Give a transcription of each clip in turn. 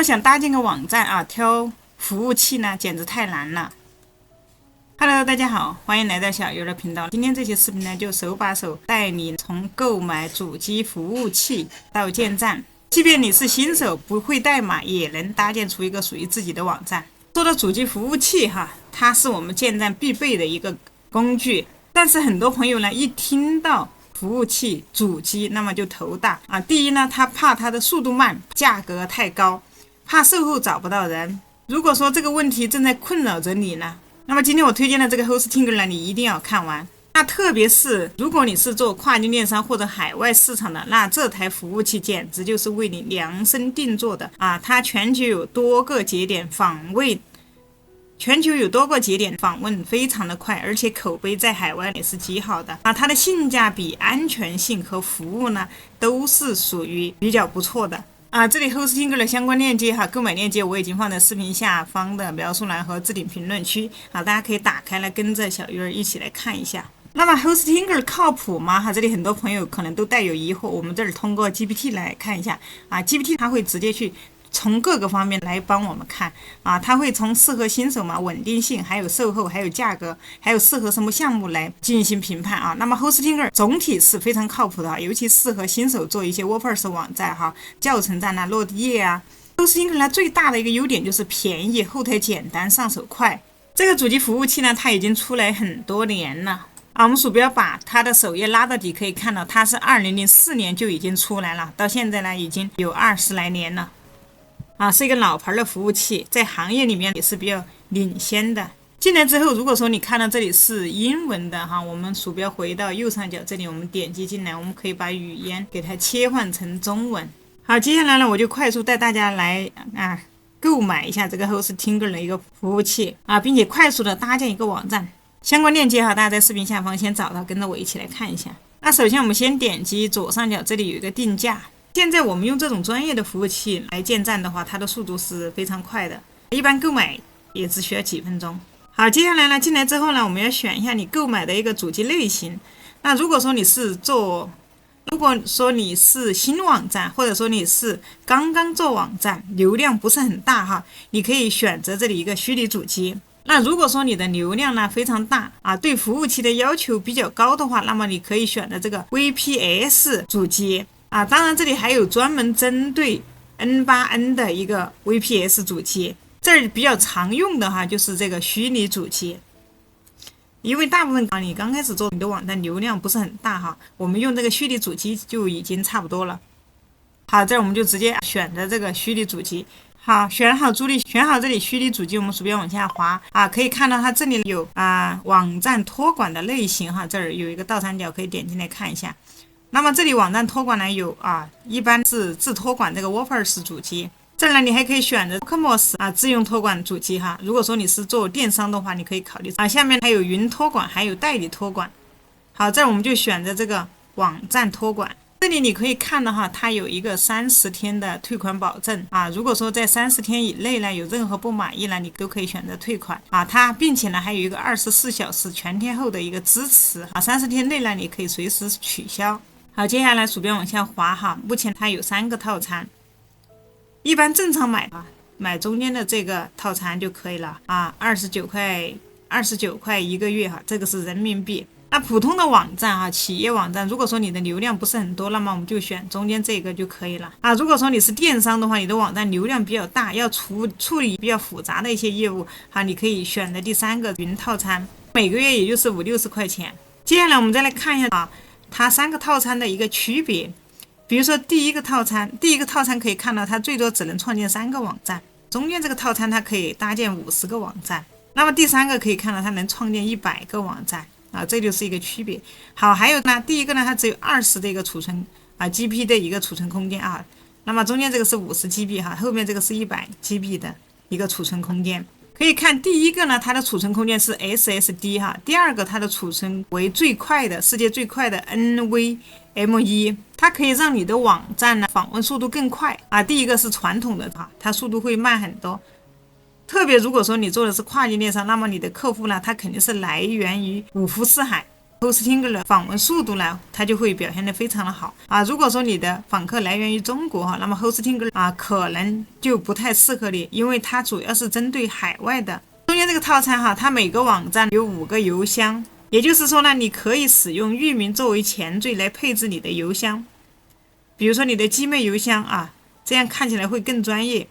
想搭建个网站啊，挑服务器呢，简直太难了。Hello， 大家好，欢迎来到小鱼的频道。今天这期视频呢，就手把手带你从购买主机服务器到建站。即便你是新手，不会代码，也能搭建出一个属于自己的网站。说到主机服务器哈，它是我们建站必备的一个工具。但是很多朋友呢，一听到服务器主机，那么就头大啊。第一呢，他怕它的速度慢，价格太高，怕售后找不到人。如果说这个问题正在困扰着你呢，那么今天我推荐的这个 Hostinger 呢，你一定要看完。那特别是如果你是做跨境电商或者海外市场的，那这台服务器简直就是为你量身定做的啊！它全球有多个节点访问，非常的快，而且口碑在海外也是极好的啊！它的性价比、安全性和服务呢，都是属于比较不错的。这里 Hostinger 的相关链接购买链接我已经放在视频下方的描述栏和置顶评论区大家可以打开来跟着小鱼儿一起来看一下。那么 Hostinger 靠谱吗？这里很多朋友可能都带有疑惑，我们这儿通过 GPT 来看一下GPT 它会直接去从各个方面来帮我们看它会从适合新手嘛、稳定性，还有售后，还有价格，还有适合什么项目来进行评判那么 Hostinger 总体是非常靠谱的尤其适合新手做一些 WordPress 网站教程站落地页Hostinger 呢最大的一个优点就是便宜、后台简单、上手快。这个主机服务器呢，它已经出来很多年了我们鼠标把它的首页拉到底，可以看到它是2004年就已经出来了，到现在呢已经有20来年了是一个老牌的服务器，在行业里面也是比较领先的。进来之后，如果说你看到这里是英文的我们鼠标回到右上角这里，我们点击进来，我们可以把语言给它切换成中文。好，接下来呢，我就快速带大家来购买一下这个 Hostinger 的一个服务器并且快速的搭建一个网站。相关链接大家在视频下方先找到，跟着我一起来看一下。那首先我们先点击左上角这里有一个定价。现在我们用这种专业的服务器来建站的话，它的速度是非常快的，一般购买也只需要几分钟。好，接下来呢，进来之后呢，我们要选一下你购买的一个主机类型。那如果说你是新网站，或者说你是刚刚做网站，流量不是很大你可以选择这里一个虚拟主机。那如果说你的流量呢非常大对服务器的要求比较高的话，那么你可以选择这个 VPS 主机当然这里还有专门针对 N8N 的一个 VPS 主机，这儿比较常用的就是这个虚拟主机。因为大部分你刚开始做你的网站流量不是很大我们用这个虚拟主机就已经差不多了。好，这儿我们就直接选择这个虚拟主机。好，选好这里虚拟主机，我们鼠标往下滑可以看到它这里有网站托管的类型这儿有一个倒三角可以点进来看一下。那么这里网站托管呢有一般是自托管这个 WordPress 主机，这儿呢你还可以选择 Cosmos 自用托管主机如果说你是做电商的话，你可以考虑下面还有云托管，还有代理托管。好，这儿我们就选择这个网站托管。这里你可以看到它有一个30天的退款保证如果说在30天以内呢有任何不满意呢，你都可以选择退款它并且呢还有一个24小时全天候的一个支持30天内呢你可以随时取消。好，接下来鼠标往下滑目前它有3个套餐，一般正常买中间的这个套餐就可以了29块一个月这个是人民币。那普通的网站企业网站，如果说你的流量不是很多，那么我们就选中间这个就可以了如果说你是电商的话，你的网站流量比较大，要处理比较复杂的一些业务你可以选择第3个云套餐，每个月也就是50-60块钱。接下来我们再来看一下它3个套餐的一个区别。比如说第一个套餐可以看到它最多只能创建3个网站，中间这个套餐它可以搭建50个网站，那么第3个可以看到它能创建100个网站这就是一个区别。好，还有呢，第一个呢它只有20的一个储存GB 的一个储存空间那么中间这个是50GB 后面这个是100GB 的一个储存空间。可以看第一个呢，它的储存空间是 SSD 第二个它的储存为世界最快的 NVMe， 它可以让你的网站呢访问速度更快第一个是传统的它速度会慢很多。特别如果说你做的是跨境电商，那么你的客户呢，他肯定是来源于五湖四海， hosting 的访问速度呢，它就会表现得非常的好啊。如果说你的访客来源于中国哈，那么 hosting 啊可能就不太适合你，因为它主要是针对海外的。中间这个套餐哈，它每个网站有5个邮箱，也就是说呢，你可以使用域名作为前缀来配置你的邮箱，比如说你的 Gmail 邮箱啊，这样看起来会更专业。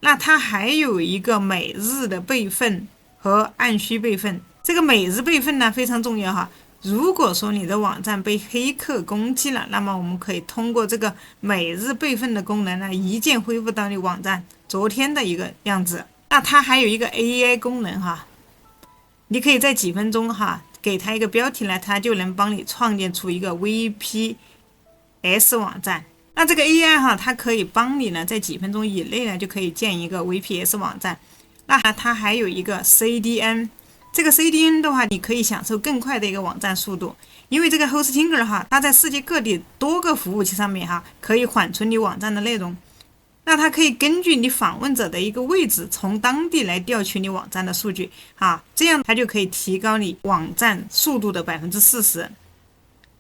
那它还有一个每日的备份和按需备份，这个每日备份呢非常重要哈。如果说你的网站被黑客攻击了，那么我们可以通过这个每日备份的功能呢，一键恢复到你网站昨天的一个样子。那它还有一个 AI 功能哈，你可以在几分钟哈，给它一个标题呢，它就能帮你创建出一个 VPS 网站。那这个 AI 哈，它可以帮你呢，在几分钟以内呢，就可以建一个 VPS 网站。那它还有一个 CDN， 这个 CDN 的话，你可以享受更快的一个网站速度，因为这个 Hostinger 哈，它在世界各地多个服务器上面哈，可以缓存你网站的内容。那它可以根据你访问者的一个位置，从当地来调取你网站的数据啊，这样它就可以提高你网站速度的40%。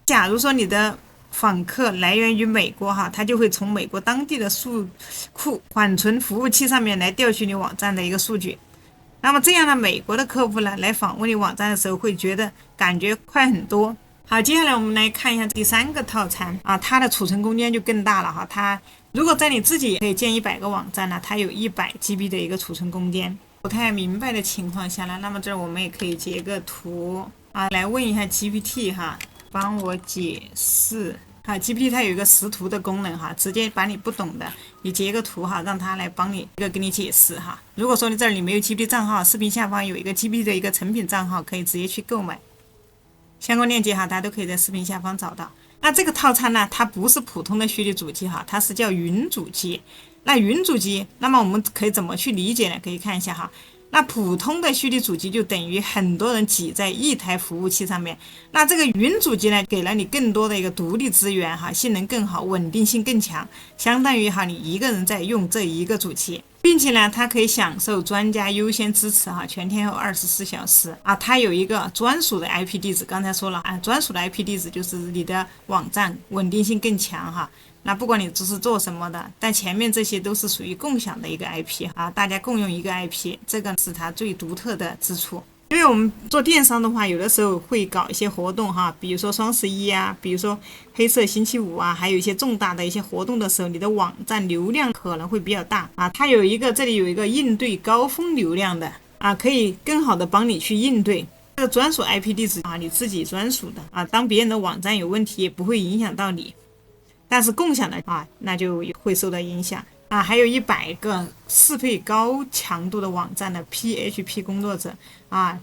假如说你的访客来源于美国哈，它就会从美国当地的数库缓存服务器上面来调取你网站的一个数据。那么这样呢，美国的客户呢来访问你网站的时候，会觉得感觉快很多。好，接下来我们来看一下第3个套餐啊，它的储存空间就更大了哈。它如果在你自己可以建100个网站呢，它有100GB 的一个储存空间。不太明白的情况下呢，那么这儿我们也可以截个图啊，来问一下 GPT 哈，帮我解释。好 ，GPT 它有一个识图的功能哈，直接把你不懂的你截个图哈，让它来帮你给你解释哈。如果说你这里没有 GPT 账号，视频下方有一个 GPT 的一个成品账号，可以直接去购买。相关链接哈，大家都可以在视频下方找到。那这个套餐呢，它不是普通的虚拟主机哈，它是叫云主机。那云主机，那么我们可以怎么去理解呢？可以看一下哈。那普通的虚拟主机就等于很多人挤在一台服务器上面，那这个云主机呢，给了你更多的一个独立资源哈，性能更好，稳定性更强，相当于哈你一个人在用这一个主机。并且呢，它可以享受专家优先支持哈，全天候24小时啊。它有一个专属的 IP 地址，刚才说了啊，专属的 IP 地址就是你的网站稳定性更强哈。那不管你这是做什么的，但前面这些都是属于共享的一个 IP 啊，大家共用一个 IP， 这个是它最独特的之处。因为我们做电商的话，有的时候会搞一些活动哈，比如说双11啊，比如说黑色星期五啊，还有一些重大的一些活动的时候，你的网站流量可能会比较大啊。它有一个这里有一个应对高峰流量的啊，可以更好的帮你去应对。这个专属 IP 地址啊，你自己专属的啊，当别人的网站有问题也不会影响到你，但是共享的啊，那就会受到影响。啊，还有100个适配高强度的网站的 PHP 工作者啊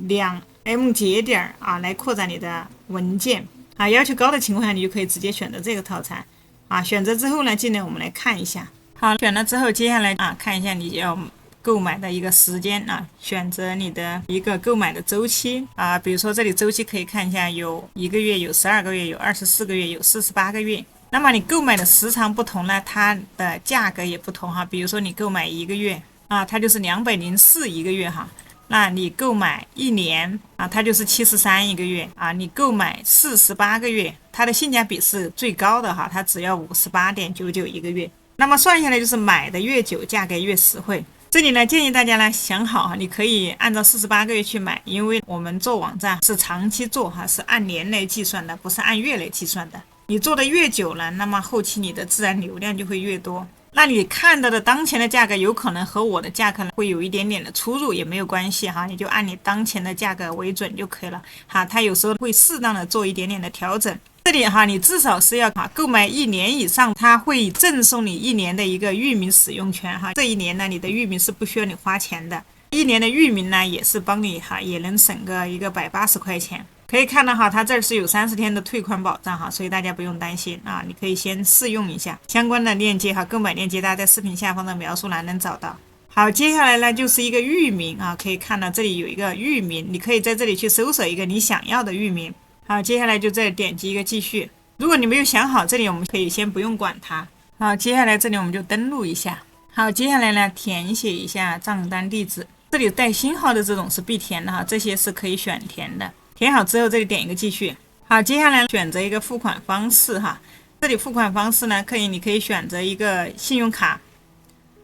，2M 节点啊，来扩展你的文件啊。要求高的情况下，你就可以直接选择这个套餐啊。选择之后呢，进来我们来看一下。好，选了之后，接下来啊，看一下你要购买的一个时间啊，选择你的一个购买的周期啊。比如说这里周期可以看一下，有1个月，有12个月，有24个月，有48个月。那么你购买的时长不同呢，它的价格也不同哈。比如说你购买1个月啊，它就是204一个月哈。那你购买1年啊，它就是73一个月啊。你购买48个月，它的性价比是最高的哈，它只要58.99一个月。那么算下来就是买的越久，价格越实惠。这里呢，建议大家呢想好哈，你可以按照48个月去买，因为我们做网站是长期做哈，是按年来计算的，不是按月来计算的。你做的越久了，那么后期你的自然流量就会越多。那你看到的当前的价格有可能和我的价格呢会有一点点的出入，也没有关系哈，你就按你当前的价格为准就可以了哈。它有时候会适当的做一点点的调整。这里哈，你至少是要购买1年以上，它会赠送你1年的一个域名使用权哈。这1年呢，你的域名是不需要你花钱的，1年的域名呢也是帮你哈，也能省个一个180块钱。可以看到哈，它这是有30天的退款保障哈，所以大家不用担心啊，你可以先试用一下。相关的链接哈，购买链接大家在视频下方的描述栏能找到。好，接下来呢就是一个域名啊，可以看到这里有一个域名，你可以在这里去搜索一个你想要的域名。好，接下来就再点击一个继续。如果你没有想好，这里我们可以先不用管它。好，接下来这里我们就登录一下。好，接下来呢填写一下账单地址，这里带星号的这种是必填的哈，这些是可以选填的。填好之后，这里点一个继续。好，接下来选择一个付款方式哈，这里付款方式呢，你可以选择一个信用卡。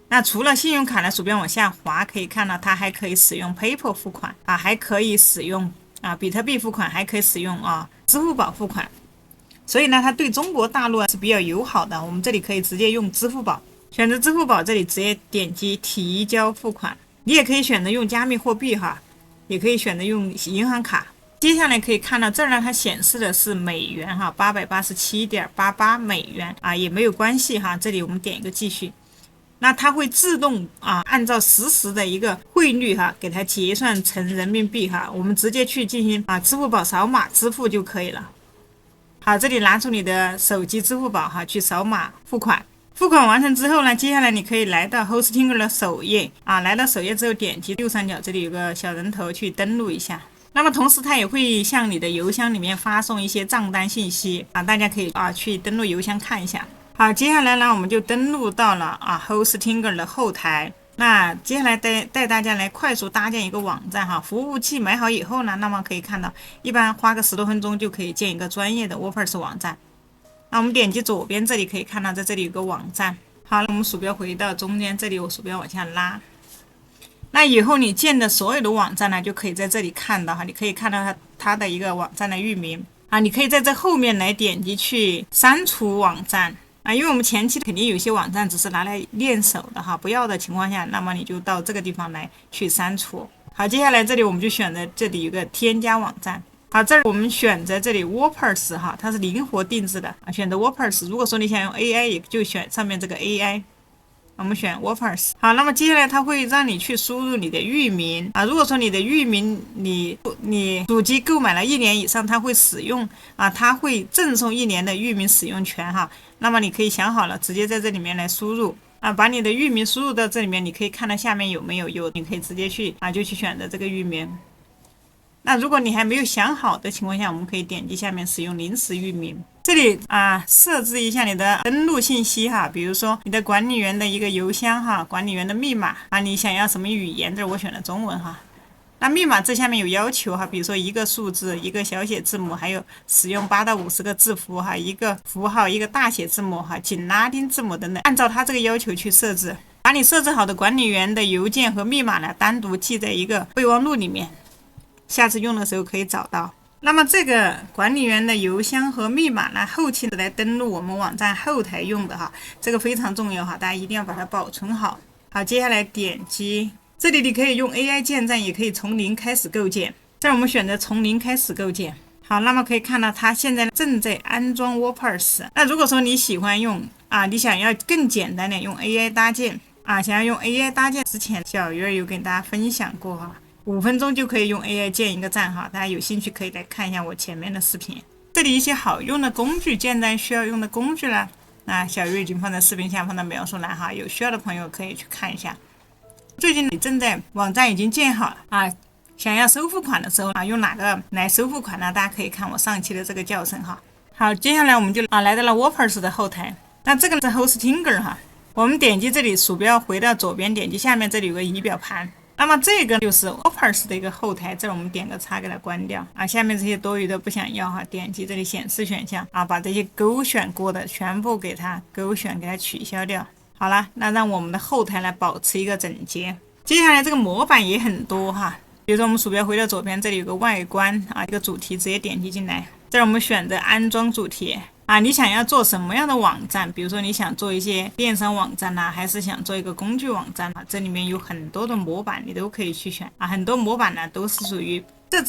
那除了信用卡呢，鼠标往下滑，可以看到它还可以使用 PayPal 付款啊，还可以使用比特币付款，还可以使用支付宝付款。所以呢，它对中国大陆是比较友好的。我们这里可以直接用支付宝，选择支付宝，这里直接点击提交付款。你也可以选择用加密货币哈，也可以选择用银行卡。接下来可以看到这儿呢，它显示的是美元哈，887.88美元也没有关系哈。这里我们点一个继续，那它会自动按照实时的一个汇率哈，给它结算成人民币哈。我们直接去进行支付宝扫码支付就可以了。好，这里拿出你的手机支付宝哈，去扫码付款。付款完成之后呢，接下来你可以来到 Hostinger 的首页来到首页之后，点击右上角这里有个小人头去登录一下。那么同时它也会向你的邮箱里面发送一些账单信息大家可以去登录邮箱看一下。好，接下来呢我们就登录到了Hostinger 的后台。那接下来带大家来快速搭建一个网站哈，服务器买好以后呢，那么可以看到一般花个10多分钟就可以建一个专业的 WordPress 网站。那我们点击左边这里可以看到在这里有个网站。好，我们鼠标回到中间，这里我鼠标往下拉。那以后你建的所有的网站呢，就可以在这里看到哈，你可以看到它的一个网站的域名你可以在这后面来点击去删除网站因为我们前期肯定有些网站只是拿来练手的哈，不要的情况下，那么你就到这个地方来去删除。好，接下来这里我们就选择这里有个添加网站。好，这儿我们选择这里 WordPress 哈，它是灵活定制的选择 WordPress。如果说你想用 AI， 也就选上面这个 AI。我们选 WordPress。好，那么接下来它会让你去输入你的域名如果说你的域名你主机购买了1年以上，它会使用它会赠送1年的域名使用权哈。那么你可以想好了，直接在这里面来输入把你的域名输入到这里面，你可以看到下面有没有你可以直接去就去选择这个域名。那如果你还没有想好的情况下，我们可以点击下面使用临时域名。这里设置一下你的登录信息哈，比如说你的管理员的一个邮箱哈，管理员的密码你想要什么语言，这我选了中文哈。那密码这下面有要求哈，比如说一个数字，一个小写字母，还有使用8到50个字符哈，一个符号，一个大写字母仅拉丁字母等等，按照它这个要求去设置。把你设置好的管理员的邮件和密码呢，单独记在一个备忘录里面，下次用的时候可以找到。那么这个管理员的邮箱和密码呢，后期来登录我们网站后台用的哈，这个非常重要哈，大家一定要把它保存好。好，接下来点击这里，你可以用 AI 建站，也可以从零开始构建。这儿我们选择从零开始构建。好，那么可以看到它现在正在安装 WordPress。那如果说你喜欢用你想要更简单的用 AI 搭建想要用 AI 搭建之前，小鱼儿有跟大家分享过哈。5分钟就可以用 AI 建一个站哈，大家有兴趣可以来看一下我前面的视频。这里一些好用的工具，建站需要用的工具呢，小鱼已经放在视频下方的描述栏哈，有需要的朋友可以去看一下。最近你正在网站已经建好想要收付款的时候用哪个来收付款呢？大家可以看我上期的这个教程哈。好，接下来我们就来到了 WordPress 的后台，那这个是 Hostinger 哈，我们点击这里，鼠标回到左边，点击下面这里有个仪表盘。那么这个就是 WordPress 的一个后台，这儿我们点个叉给它关掉下面这些多余的不想要哈，点击这里显示选项把这些勾选过的全部给它勾选，给它取消掉。好了，那让我们的后台来保持一个整洁。接下来这个模板也很多哈，比如说我们鼠标回到左边，这里有个外观一个主题，直接点击进来。这儿我们选择安装主题你想要做什么样的网站？比如说你想做一些电商网站还是想做一个工具网站这里面有很多的模板，你都可以去选很多模板呢都是属于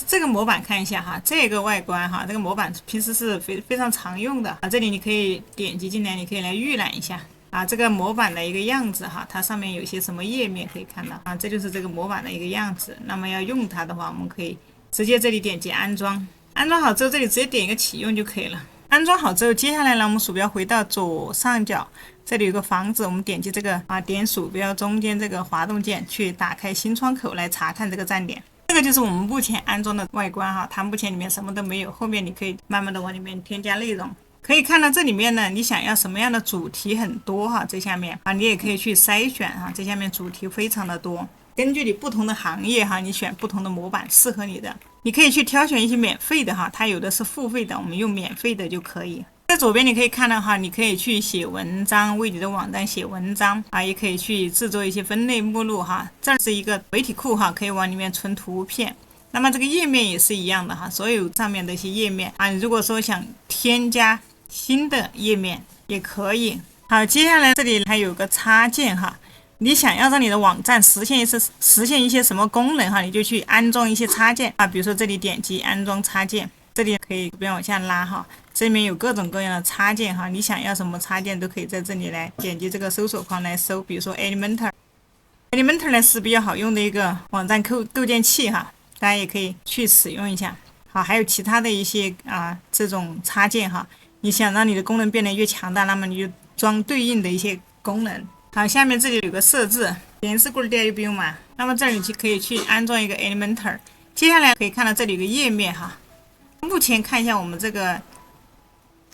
这个模板看一下哈，这个外观这个模板平时是非常常用的这里你可以点击进来，你可以来预览一下这个模板的一个样子它上面有一些什么页面可以看到这就是这个模板的一个样子。那么要用它的话，我们可以直接这里点击安装，安装好之后这里直接点一个启用就可以了。安装好之后，接下来呢，我们鼠标回到左上角，这里有个房子，我们点击这个点鼠标中间这个滑动键去打开新窗口来查看这个站点。这个就是我们目前安装的外观它目前里面什么都没有，后面你可以慢慢的往里面添加内容。可以看到这里面呢，你想要什么样的主题很多这下面你也可以去筛选这下面主题非常的多，根据你不同的行业你选不同的模板适合你的。你可以去挑选一些免费的哈，它有的是付费的，我们用免费的就可以。在左边你可以看到哈，你可以去写文章，为你的网站写文章啊，也可以去制作一些分类目录哈。这是一个媒体库哈，可以往里面存图片。那么这个页面也是一样的哈，所有上面的一些页面啊，如果说想添加新的页面也可以。好，接下来这里还有个插件哈，你想要让你的网站实现一些什么功能哈，你就去安装一些插件啊，比如说这里点击安装插件，这里可以不要往下拉哈，这里面有各种各样的插件哈，你想要什么插件都可以在这里来点击这个搜索框来搜，比如说 Elementor 呢是比较好用的一个网站构建器哈，大家也可以去使用一下。好，还有其他的一些这种插件哈，你想让你的功能变得越强大，那么你就装对应的一些功能。好，下面这里有个设置，显示过的电又不用嘛，那么这里就可以去安装一个 Elementor。接下来可以看到这里有个页面哈，目前看一下我们这个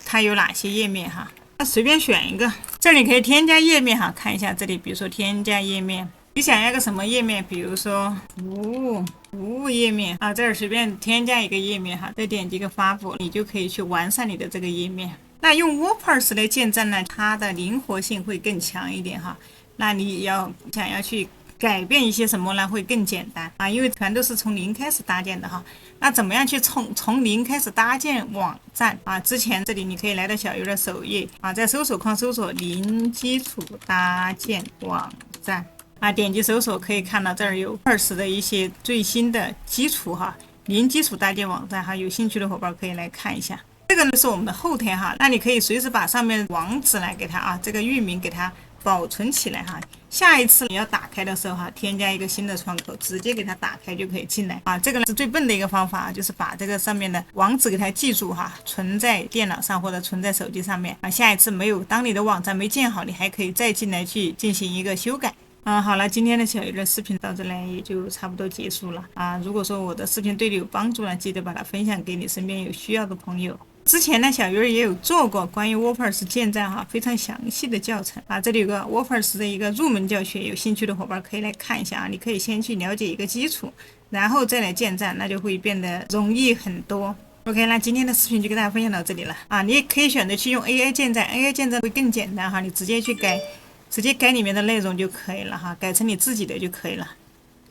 它有哪些页面哈，那随便选一个，这里可以添加页面哈，看一下这里，比如说添加页面，你想要个什么页面，比如说服务页面啊，这儿随便添加一个页面哈，再点击一个发布，你就可以去完善你的这个页面。那用 WordPress 来建站呢，它的灵活性会更强一点哈。那你想要去改变一些什么呢，会更简单啊，因为全都是从零开始搭建的哈。那怎么样去从零开始搭建网站啊？之前这里你可以来到小鱼的首页啊，在搜索框搜索零基础搭建网站啊，点击搜索可以看到这儿有WordPress的一些最新的基础哈，零基础搭建网站哈，有兴趣的伙伴可以来看一下。这个呢是我们的后台哈，那你可以随时把上面网址来给它这个域名给它保存起来哈。下一次你要打开的时候哈，添加一个新的窗口，直接给它打开就可以进来啊。这个呢是最笨的一个方法，就是把这个上面的网址给它记住哈，存在电脑上或者存在手机上面啊。下一次当你的网站没建好，你还可以再进来去进行一个修改。好了，今天的小鱼的视频到这里也就差不多结束了啊。如果说我的视频对你有帮助呢，记得把它分享给你身边有需要的朋友。之前呢，小鱼儿也有做过关于 WordPress 建站哈非常详细的教程啊，这里有个 WordPress 的一个入门教学，有兴趣的伙伴可以来看一下啊。你可以先去了解一个基础，然后再来建站，那就会变得容易很多。OK， 那今天的视频就跟大家分享到这里了啊。你也可以选择去用 AI 建站，AI 建站会更简单哈，你直接改里面的内容就可以了哈，改成你自己的就可以了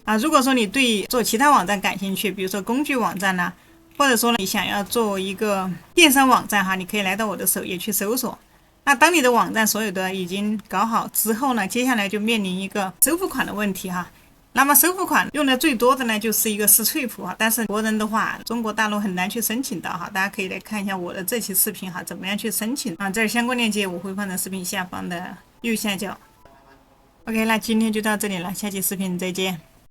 啊。如果说你对做其他网站感兴趣，比如说工具网站呢，或者说你想要做一个电商网站哈，你可以来到我的首页去搜索。那当你的网站所有的已经搞好之后呢，接下来就面临一个收付款的问题哈。那么收付款用的最多的呢，就是一个是翠普哈，但是国人的话，中国大陆很难去申请到哈。大家可以来看一下我的这期视频哈，怎么样去申请啊？这儿相关链接我会放在视频下方的右下角。OK， 那今天就到这里了，下期视频再见。